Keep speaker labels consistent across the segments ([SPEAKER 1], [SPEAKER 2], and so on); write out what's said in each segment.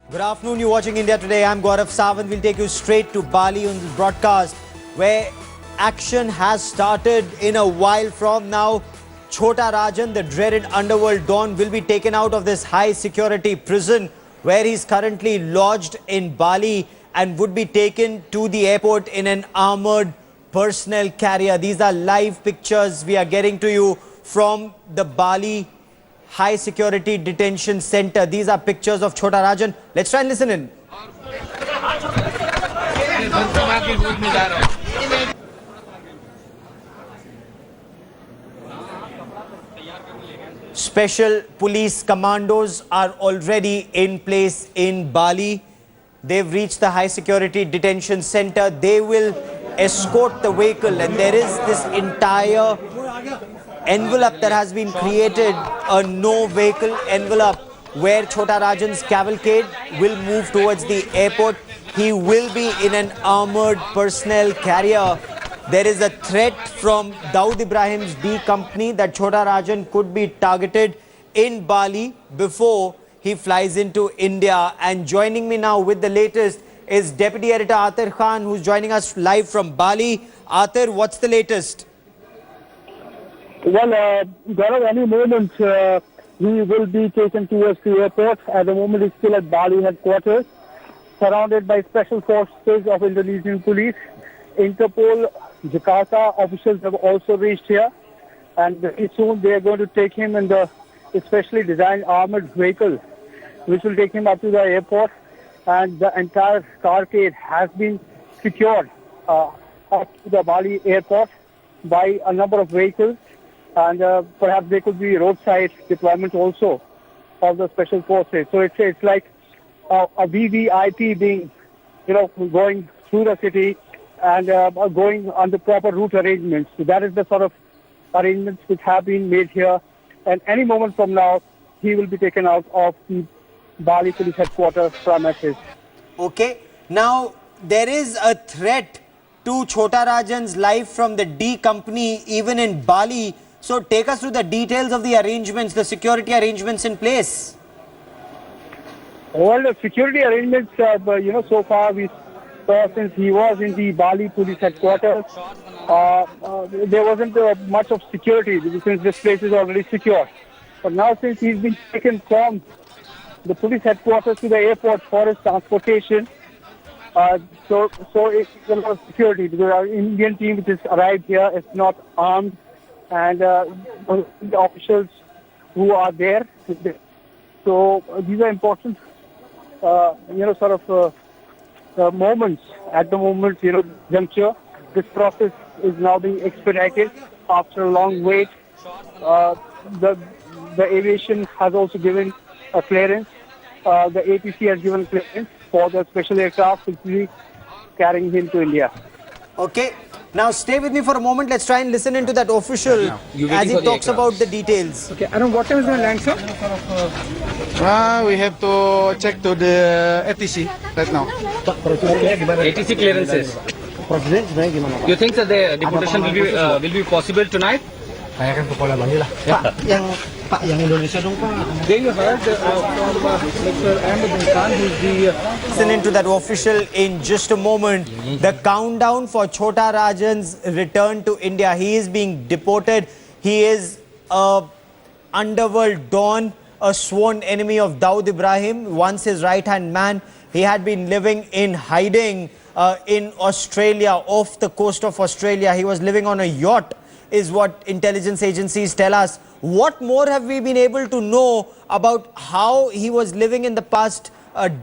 [SPEAKER 1] Good afternoon, you're watching India Today. I'm Gaurav Sawant. We'll take you straight to Bali on this broadcast where action has started in a while from now. Chhota Rajan, the dreaded Underworld Don, will be taken out of this high security prison where he's currently lodged in Bali and would be taken to the airport in an armored personnel carrier. These are live pictures we are getting to you from the Bali High Security Detention Center. These are pictures of Chhota Rajan. Let's try and listen in. Special police commandos are already in place in Bali. They've reached the High Security Detention Center. They will escort the vehicle, and there is this entire envelope that has been created, a no vehicle envelope where Chhota Rajan's cavalcade will move towards the airport. He will be in an armored personnel carrier. There is a threat from Dawood Ibrahim's D company that Chhota Rajan could be targeted in Bali before he flies into India. And joining me now with the latest is Deputy Editor Atir Khan, who's joining us live from Bali. Atir, what's the latest?
[SPEAKER 2] Well, Gaurav, any moment he will be taken towards the airport. At the moment, he's still at Bali headquarters, surrounded by special forces of Indonesian police. Interpol, Jakarta officials have also reached here, and very soon they are going to take him in the specially designed armored vehicle, which will take him up to the airport. And the entire carcade has been secured up to the Bali airport by a number of vehicles. And perhaps there could be roadside deployment also of the special forces. So it's like a VVIP being, going through the city and going on the proper route arrangements. So that is the sort of arrangements which have been made here. And any moment from now, he will be taken out of the Bali police headquarters premises.
[SPEAKER 1] Okay. Now, there is a threat to Chhota Rajan's life from the D company even in Bali. So take us through the details of the arrangements, the security arrangements in place.
[SPEAKER 2] Well, the security arrangements, so far we saw since he was in the Bali police headquarters, there wasn't much of security since this place is already secure. But now since he's been taken from the police headquarters to the airport for his transportation, so it's a lot of security because our Indian team which has arrived here is not armed. And the officials who are there. So these are important, moments at the moment, juncture. This process is now being expedited after a long wait. The aviation has also given a clearance. The APC has given clearance for the special aircraft which will be carrying him to India.
[SPEAKER 1] Okay. Now stay with me for a moment. Let's try and listen into that official as he talks about the details.
[SPEAKER 2] Okay, Aaron, what time is going to land, sir?
[SPEAKER 3] We have to check to the ATC right now.
[SPEAKER 4] ATC clearances. You think that the deportation will be possible tonight?
[SPEAKER 3] Pak, yang Indonesia dong, Pak.
[SPEAKER 4] Then you heard Mr. Ahmed Khan, who's the...
[SPEAKER 1] Listen into that official in just a moment. The countdown for Chhota Rajan's return to India. He is being deported. He is a Underworld Don, a sworn enemy of Dawood Ibrahim, once his right-hand man. He had been living in hiding in Australia, off the coast of Australia. He was living on a yacht, is what intelligence agencies tell us. What more have we been able to know about how he was living in the past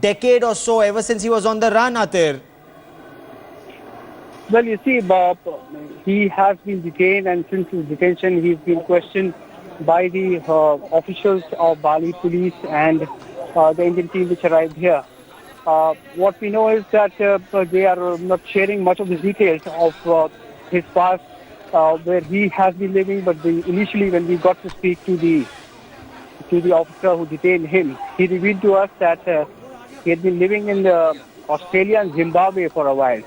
[SPEAKER 1] decade or so, ever since he was on the run, Atir?
[SPEAKER 2] Well, you see, Bob, he has been detained, and since his detention, he's been questioned by the officials of Bali police and the Indian team which arrived here. What we know is that they are not sharing much of the details of his past, where he has been living, but initially when we got to speak to the officer who detained him, he revealed to us that he had been living in Australia and Zimbabwe for a while.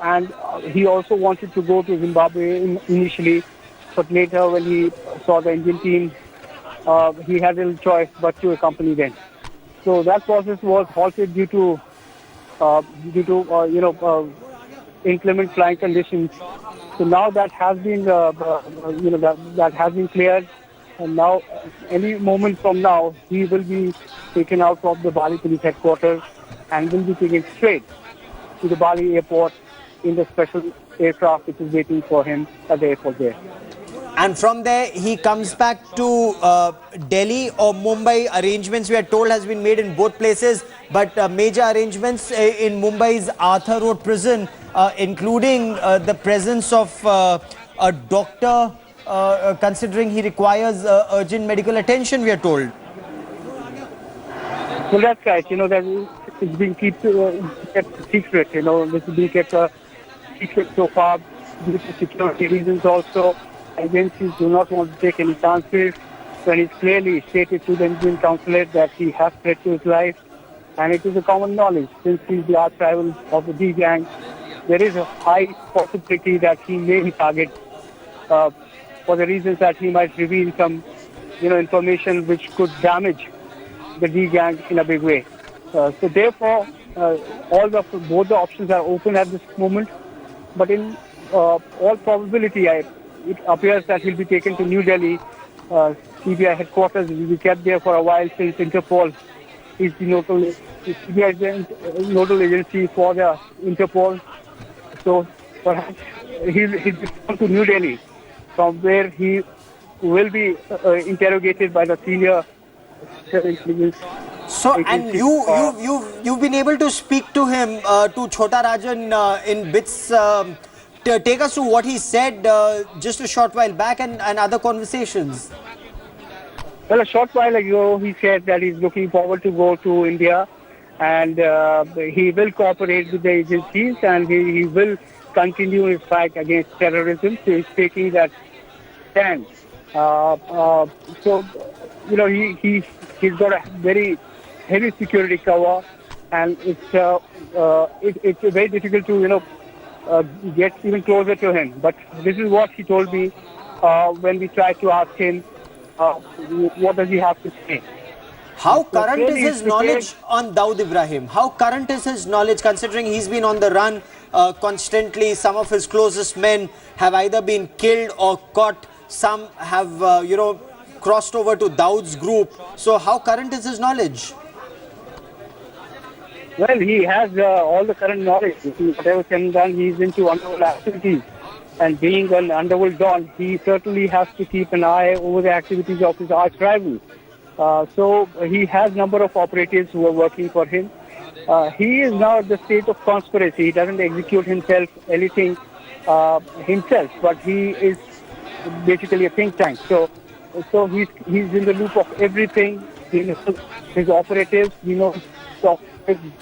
[SPEAKER 2] And he also wanted to go to Zimbabwe initially, but later when he saw the Indian team, he had little choice but to accompany them. So that process was halted due to inclement flying conditions. So now that has been that has been cleared, and now any moment from now he will be taken out of the Bali police headquarters and will be taken straight to the Bali airport in the special aircraft which is waiting for him at the airport there.
[SPEAKER 1] And from there, he comes back to Delhi or Mumbai. Arrangements, we are told, has been made in both places. But major arrangements in Mumbai's Arthur Road prison, including the presence of a doctor, considering he requires urgent medical attention, we are told.
[SPEAKER 2] Well, that's right. That it's been kept secret. This is being kept secret so far due to security reasons also. Agencies do not want to take any chances when it's clearly stated to the Indian consulate that he has threat to his life. And it is a common knowledge, since he's the arch rival of the D gang, there is a high possibility that he may be target for the reasons that he might reveal some, information which could damage the D gang in a big way. So therefore, both the options are open at this moment. But in all probability, it appears that he'll be taken to New Delhi. CBI headquarters will be kept there for a while, since Interpol is the nodal agency for the Interpol. So perhaps he'll be taken to New Delhi, from where he will be interrogated by the senior intelligence.
[SPEAKER 1] So, and you've been able to speak to him, to Chhota Rajan, in bits. Take us to what he said just a short while back and other conversations.
[SPEAKER 2] Well, a short while ago, he said that he's looking forward to go to India, and he will cooperate with the agencies, and he will continue his fight against terrorism. So he's taking that stand. He's got a very heavy security cover, and it's very difficult to get even closer to him. But this is what he told me when we tried to ask him what does he have to say.
[SPEAKER 1] How current is his knowledge on Dawood Ibrahim? How current is his knowledge, considering he's been on the run constantly? Some of his closest men have either been killed or caught. Some have, crossed over to Dawood's group. So how current is his knowledge?
[SPEAKER 2] Well, he has all the current knowledge. Whatever can done, he's into underworld activities. And being an underworld don, he certainly has to keep an eye over the activities of his arch rival. So he has a number of operatives who are working for him. He is now at the state of conspiracy. He doesn't execute anything himself, but he is basically a think tank. So he's in the loop of everything. He knows his operatives,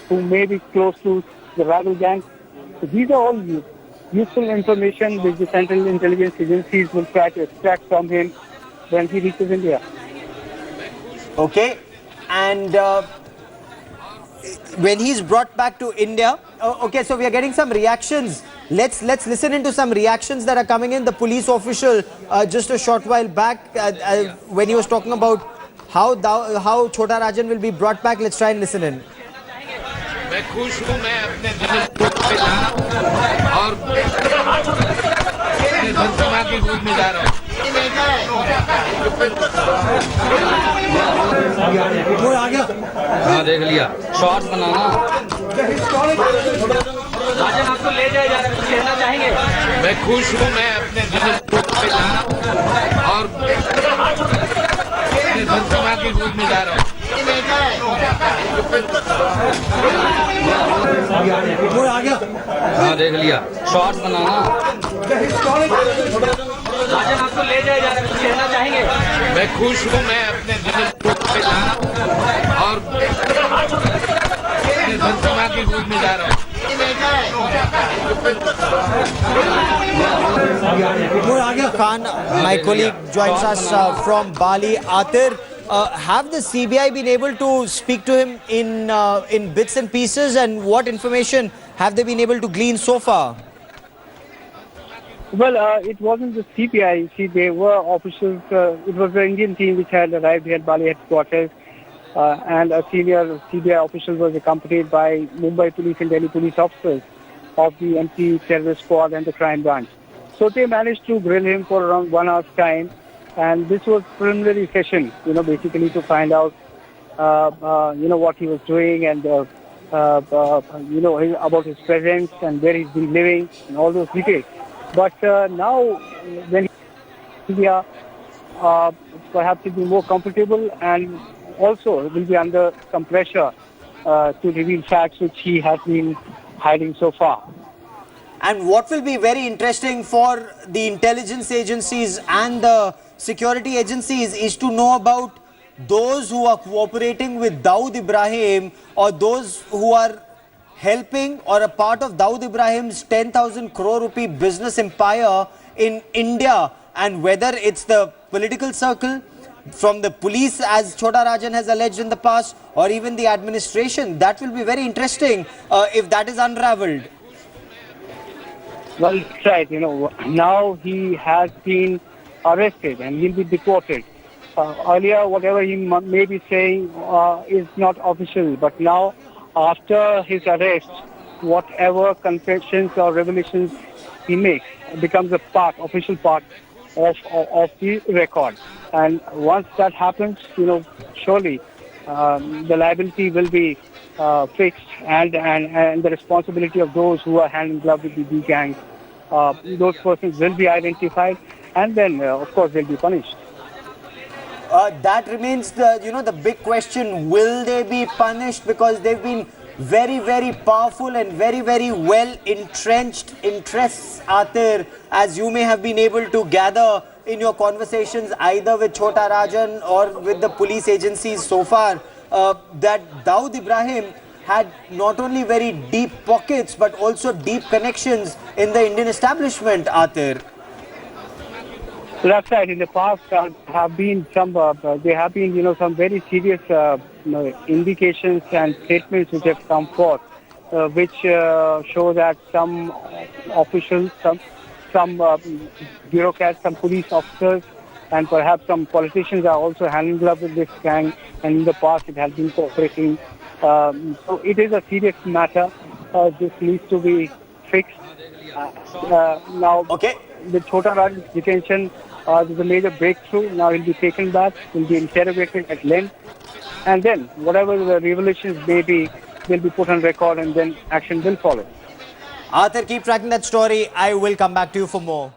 [SPEAKER 2] who may be close to the rival gang. So these are all useful information which the central intelligence agencies will try to extract from him when he reaches India.
[SPEAKER 1] Okay, and when he's brought back to India, okay, so we are getting some reactions. Let's listen into some reactions that are coming in. The police official just a short while back when he was talking about how Chhota Rajan will be brought back. Let's try and listen in.
[SPEAKER 5] मैं खुश हूँ मैं अपने दिल पे जा रहा हूँ और धनसभा की गोद में जा रहा हूँ हाँ देख लिया शॉर्ट बनाना राजन आपको ले जाए जा रहे हैं लेना चाहेंगे मैं खुश हूँ मैं अपने दिल पे जा रहा हूँ और धनसभा की गोद में जा रहा हूँ हाँ देख लिया शॉर्ट बनाना राजन आपको ले जाए जा रहे हैं लेना चाहेंगे मैं खुश हूँ मैं अपने दिल पे जा रहा हूँ और धनसभा की गोद में जा रहा हूँ
[SPEAKER 1] Khan, my colleague, joins us from Bali. Atir, have the CBI been able to speak to him in bits and pieces, and what information have they been able to glean so far?
[SPEAKER 2] Well, it wasn't the CBI. See, they were officials. It was the Indian team which had arrived here at Bali headquarters. and a senior CBI official was accompanied by Mumbai police and Delhi police officers of the anti-terrorist squad and the crime branch. So they managed to grill him for around 1 hour's time, and this was preliminary session, basically to find out, what he was doing and, about his presence and where he's been living and all those details. But now, when India perhaps will be more comfortable and also will be under some pressure to reveal facts which he has been hiding so far.
[SPEAKER 1] And what will be very interesting for the intelligence agencies and the security agencies is to know about those who are cooperating with Dawood Ibrahim, or those who are helping or a part of Dawood Ibrahim's 10,000 crore rupee business empire in India, and whether it's the political circle, from the police, as Chhota Rajan has alleged in the past, or even the administration. That will be very interesting if that is unraveled.
[SPEAKER 2] Well, that's right. Now he has been arrested and he'll be deported. Earlier, whatever he may be saying is not official, but now, after his arrest, whatever confessions or revelations he makes becomes a official part of the record. And once that happens, surely the liability will be fixed, and the responsibility of those who are hand in glove with the B gang, those persons will be identified, and then, of course, they'll be punished.
[SPEAKER 1] That remains the big question. Will they be punished? Because they've been very, very powerful and very, very well entrenched interests, Atir, as you may have been able to gather in your conversations either with Chhota Rajan or with the police agencies so far, that Dawood Ibrahim had not only very deep pockets but also deep connections in the Indian establishment, Atir.
[SPEAKER 2] So that's right. In the past, there have been some very serious indications and statements which have come forth, which show that some officials, some bureaucrats, some police officers, and perhaps some politicians are also hand in glove with this gang. And in the past, it has been cooperating. So it is a serious matter. This needs to be fixed. Now,
[SPEAKER 1] Okay.
[SPEAKER 2] the Chhota Rajan detention, there's a major breakthrough. Now he'll be taken back, he'll be interrogated at length, and then whatever the revelations may be, they'll be put on record, and then action will follow.
[SPEAKER 1] Atir, keep tracking that story. I will come back to you for more.